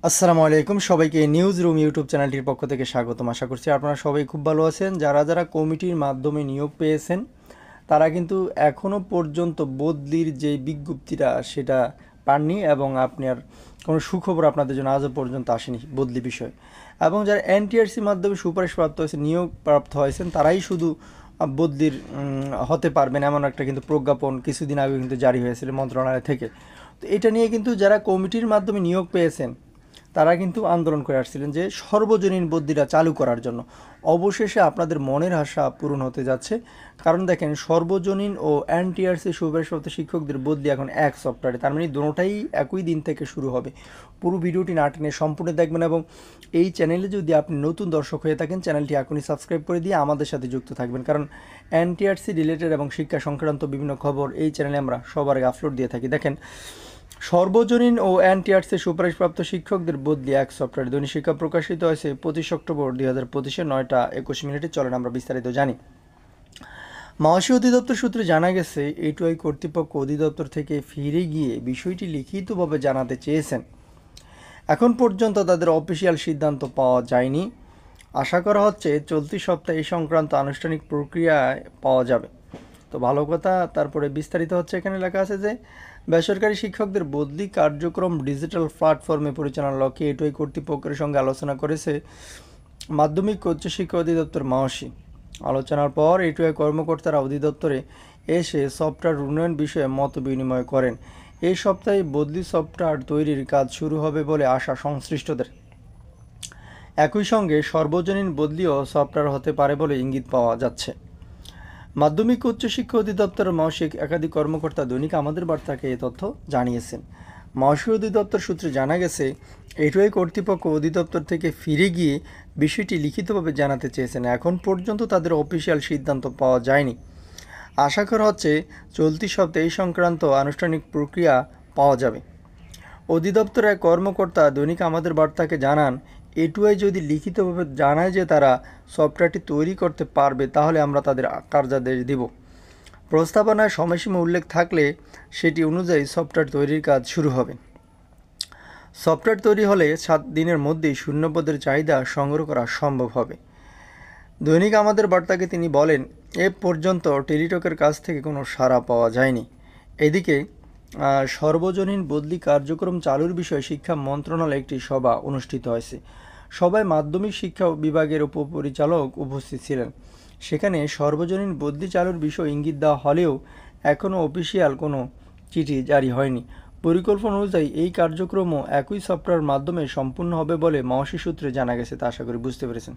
আসসালামু আলাইকুম সবাইকে নিউজ রুম ইউটিউব চ্যানেলটির পক্ষ থেকে স্বাগতম। আশা করছি আপনারা সবাই খুব ভালো আছেন। যারা যারা কমিটির মাধ্যমে নিয়োগ পেয়েছেন তারা কিন্তু এখনও পর্যন্ত বদলির যে বিজ্ঞপ্তিটা সেটা পাননি এবং আপনার কোনো সুখবর আপনাদের জন্য আজও পর্যন্ত আসেনি বদলি বিষয়। এবং যারা এনটিআরসির মাধ্যমে সুপারিশ প্রাপ্ত হয়েছে, নিয়োগ প্রাপ্ত হয়েছেন, তারাই শুধু বদলির হতে পারবেন এমন একটা কিন্তু প্রজ্ঞাপন কিছুদিন আগে কিন্তু জারি হয়েছিল মন্ত্রণালয় থেকে। তো এটা নিয়ে কিন্তু যারা কমিটির মাধ্যমে নিয়োগ পেয়েছেন তারা কিন্তু আন্দোলন করে আসছিলেন যে সর্বজনীন বদলিটা চালু করার জন্য। অবশেষে আপনাদের মনের আশা পূরণ হতে যাচ্ছে। কারণ দেখেন, সর্বজনীন ও এনটিআরসি সুপারিশপ্রাপ্ত শিক্ষকদের বদলি এখন এক সপ্তাহে, তার মানে দুটোটাই একই দিন থেকে শুরু হবে। পুরো ভিডিওটি না টেনে সম্পূর্ণ দেখবেন এবং এই চ্যানেলে যদি আপনি নতুন দর্শক হয়ে থাকেন চ্যানেলটি এখনই সাবস্ক্রাইব করে দিয়ে আমাদের সাথে যুক্ত থাকবেন। কারণ এনটিআরসি রিলেটেড এবং শিক্ষা সংক্রান্ত বিভিন্ন খবর এই চ্যানেলে আমরা সবার আগে আপলোড দিয়ে থাকি। দেখেন, সর্বজনীন ও এনটিআরসি সুপারিশপ্রাপ্ত শিক্ষকদের বদলি এক সপ্তাহে। দৈনিক শিক্ষা প্রকাশিত হয়েছে 25 অক্টোবর 2025 9টা 21 চলেন আমরা বিস্তারিত জানি। মহাশী অধিদপ্তর সূত্রে জানা গেছে, এটুআই কর্তৃপক্ষ অধিদপ্তর থেকে ফিরে গিয়ে বিষয়টি লিখিতভাবে জানাতে চেয়েছেন। এখন পর্যন্ত তাদের অফিসিয়াল সিদ্ধান্ত পাওয়া যায়নি। আশা করা হচ্ছে চলতি সপ্তাহে এই সংক্রান্ত আনুষ্ঠানিক প্রক্রিয়ায় পাওয়া যাবে। তো ভালো কথা। তারপরে বিস্তারিত হচ্ছে, এখানে লেখা আছে যে বেসরকারি শিক্ষকদের বদলি কার্যক্রম ডিজিটাল প্ল্যাটফর্মে পরিচালনার লক্ষ্যে এটুআই কর্তৃপক্ষের সঙ্গে আলোচনা করেছে মাধ্যমিক উচ্চশিক্ষা অধিদপ্তর মাওসী। আলোচনার পর এটুআই কর্মকর্তারা অধিদপ্তরে এসে সফটওয়্যার উন্নয়ন বিষয়ে মত বিনিময় করেন। এই সপ্তাহে বদলি সফটওয়্যার তৈরির কাজ শুরু হবে বলে আশা সংশ্লিষ্টদের। একই সঙ্গে সর্বজনীন বদলিও সফটওয়্যার হতে পারে বলে ইঙ্গিত পাওয়া যাচ্ছে। মাধ্যমিক উচ্চশিক্ষা অধিদপ্তরের মাসিক একাধিক কর্মকর্তা দৈনিক আমাদের বার্তাকে এই তথ্য জানিয়েছেন। মহাশয় অধিদপ্তর সূত্রে জানা গেছে, এটুআই কর্তৃপক্ষ অধিদপ্তর থেকে ফিরে গিয়ে বিষয়টি লিখিতভাবে জানাতে চেয়েছেন। এখন পর্যন্ত তাদের অফিসিয়াল সিদ্ধান্ত পাওয়া যায়নি। আশা করা হচ্ছে চলতি সপ্তাহে এই সংক্রান্ত আনুষ্ঠানিক প্রক্রিয়া পাওয়া যাবে। অধিদপ্তরের এক কর্মকর্তা দৈনিক আমাদের বার্তাকে জানান, এটুআই যদি লিখিতভাবে জানায় যে তারা সফটওয়্যারটি তৈরি করতে পারবে তাহলে আমরা তাদের কার্যাদেশ দেব। প্রস্তাবনায় সময়সীমা উল্লেখ থাকলে সেটি অনুযায়ী সফটওয়্যার তৈরির কাজ শুরু হবে। সফটওয়্যার তৈরি হলে 7 দিনের মধ্যেই শূন্যপদের চাহিদা সংগ্রহ করা সম্ভব হবে। দৈনিক আমাদের বার্তাকে তিনি বলেন, এ পর্যন্ত টেলিটকের কাছ থেকে কোনো সাড়া পাওয়া যায়নি। এদিকে সর্বজনীন বদলি কার্যক্রম চালুর বিষয়ে শিক্ষা মন্ত্রণালয়ে একটি সভা অনুষ্ঠিত হয়েছে। সভায় মাধ্যমিক শিক্ষা বিভাগের উপপরিচালক উপস্থিত ছিলেন। সেখানে সর্বজনীন বদলি চালুর বিষয়ে ইঙ্গিত দেওয়া হলেও এখনও অফিসিয়াল কোনো চিঠি জারি হয়নি। পরিকল্পনা অনুযায়ী এই কার্যক্রমও একই সফটওয়্যার মাধ্যমে সম্পূর্ণ হবে বলে মহাশী সূত্রে জানা গেছে। তা আশা করি বুঝতে পেরেছেন।